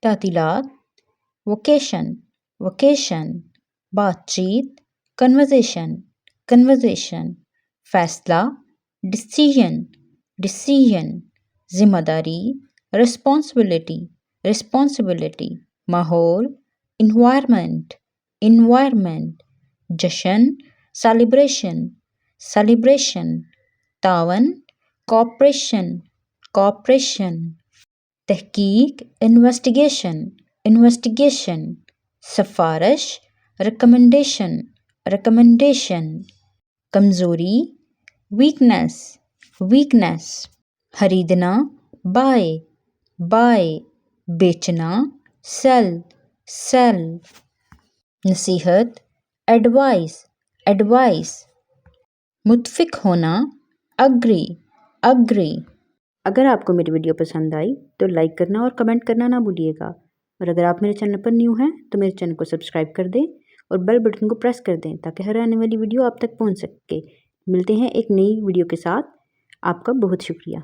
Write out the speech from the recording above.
تعطیلات، vocation, vocation, بات چیت، کنورزیشن، کنورزیشن، فیصلہ، ڈسیژن، ڈسیژن، ذمہ داری، رسپانسبلٹی، رسپانسبلٹی، ماحول، انوائرمنٹ، انوائرمنٹ، جشن، سیلیبریشن، سیلیبریشن، تعاون، کوآپریشن، کوآپریشن، تحقیق، انویسٹیگیشن، انویسٹیگیشن، سفارش، ریکمنڈیشن، ریکمنڈیشن، کمزوری، ویکنیس، ویکنیس، خریدنا، بائی، بائی، بیچنا، سیل، سیل، نصیحت، ایڈوائس، ایڈوائس، متفق ہونا، اگری، اگری۔ اگر آپ کو میری ویڈیو پسند آئی تو لائک کرنا اور کمنٹ کرنا نہ بھولیے گا، اور اگر آپ میرے چینل پر نیو ہیں تو میرے چینل کو سبسکرائب کر دیں اور بیل بٹن کو پریس کر دیں تاکہ ہر آنے والی ویڈیو آپ تک پہنچ سکے۔ ملتے ہیں ایک نئی ویڈیو کے ساتھ۔ آپ کا بہت شکریہ۔